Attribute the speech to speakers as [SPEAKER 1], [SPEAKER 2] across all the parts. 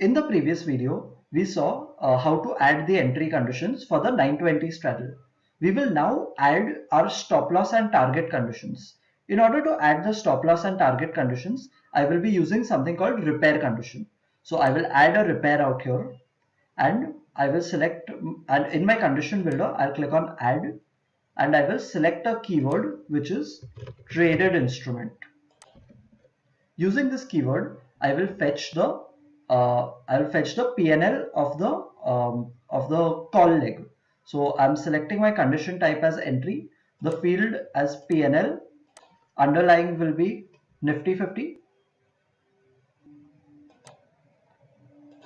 [SPEAKER 1] In the previous video, we saw how to add the entry conditions for the 920 straddle. We will now add our stop loss and target conditions. In order to add the stop loss and target conditions, I will be using something called repair condition. So I will add a repair out here and I will select, and in my condition builder, I'll click on add and I will select a keyword which is traded instrument. Using this keyword, I will fetch the PNL of the call leg. So I'm selecting my condition type as entry, the field as PNL, underlying will be Nifty 50.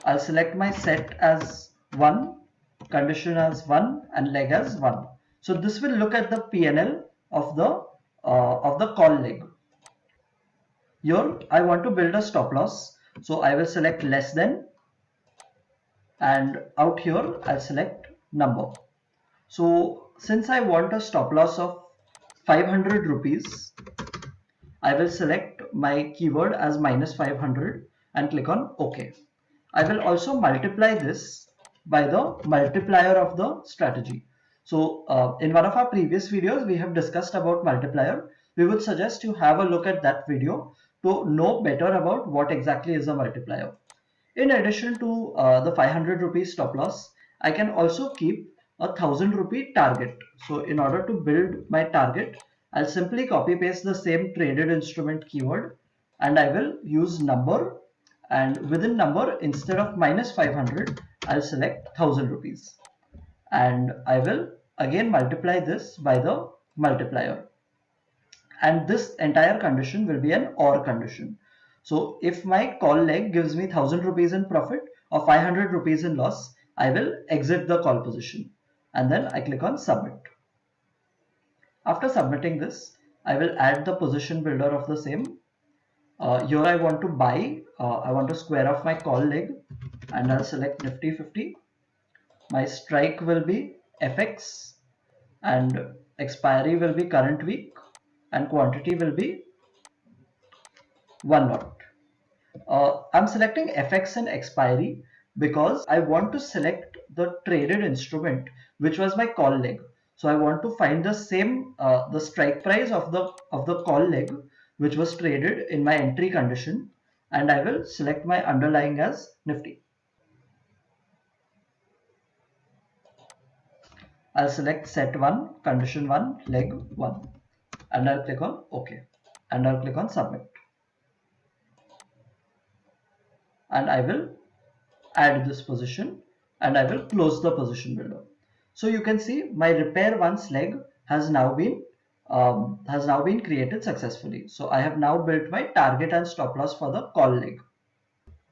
[SPEAKER 1] I'll select my set as 1, condition as 1, and leg as 1. So this will look at the PNL of the call leg. Here I want to build a stop loss, so I will select less than, and out here I'll select number. So since I want a stop loss of 500 rupees, I will select my keyword as -500 and click on OK. I will also multiply this by the multiplier of the strategy. So in one of our previous videos, we have discussed about multiplier. We would suggest you have a look at that video to know better about what exactly is a multiplier. In addition to the 500 rupees stop loss, I can also keep a 1000 rupee target. So in order to build my target, I'll simply copy paste the same traded instrument keyword and I will use number, and within number, instead of -500, I'll select 1000 rupees and I will again multiply this by the multiplier, and this entire condition will be an OR condition. So if my call leg gives me 1000 rupees in profit or 500 rupees in loss, I will exit the call position and then I click on submit. After submitting this, I will add the position builder of the same. Here I want to buy, I want to square off my call leg and I'll select Nifty 50. My strike will be FX and expiry will be current week and quantity will be 1 lot. I'm selecting FX and expiry because I want to select the traded instrument which was my call leg. So I want to find the same the strike price of the call leg which was traded in my entry condition, and I will select my underlying as Nifty. I'll select set 1, condition 1, leg 1 and I'll click on OK and I'll click on submit. And I will add this position and I will close the position builder. So you can see my repair once leg has now been created successfully. So I have now built my target and stop loss for the call leg.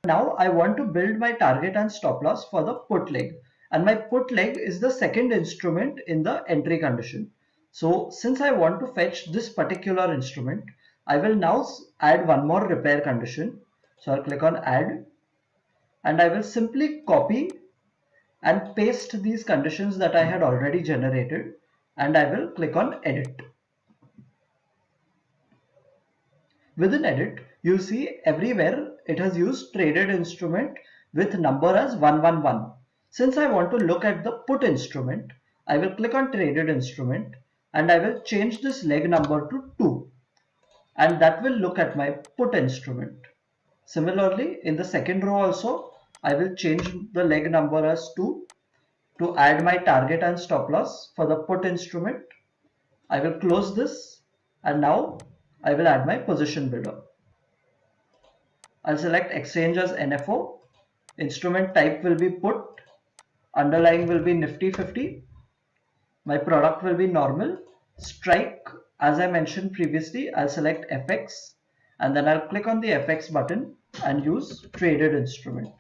[SPEAKER 1] Now I want to build my target and stop loss for the put leg, and my put leg is the second instrument in the entry condition. So since I want to fetch this particular instrument, I will now add one more repair condition. So I'll click on add and I will simply copy and paste these conditions that I had already generated and I will click on edit. Within edit, you see everywhere it has used traded instrument with number as 111. Since I want to look at the put instrument, I will click on traded instrument and I will change this leg number to 2 and that will look at my put instrument. Similarly, in the second row also, I will change the leg number as 2 to add my target and stop loss for the put instrument. I will close this and now I will add my position builder. I'll select exchange as NFO, instrument type will be put, underlying will be Nifty 50, my product will be normal, strike as I mentioned previously, I'll select FX and then I'll click on the FX button and use traded instrument.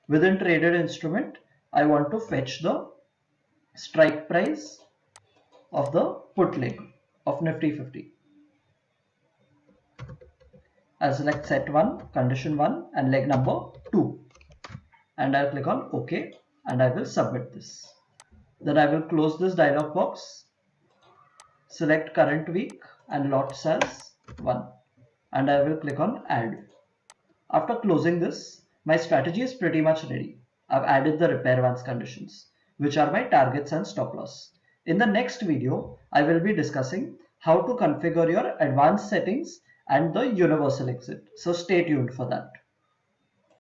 [SPEAKER 1] Within traded instrument, I want to fetch the strike price of the put leg of Nifty 50. I'll select set 1, condition 1 and leg number 2 and I'll click on OK and I will submit this. Then I will close this dialog box, select current week and lots as 1 and I will click on add. After closing this, my strategy is pretty much ready. I've added the repair once conditions, which are my targets and stop loss. In the next video, I will be discussing how to configure your advanced settings and the universal exit. So stay tuned for that.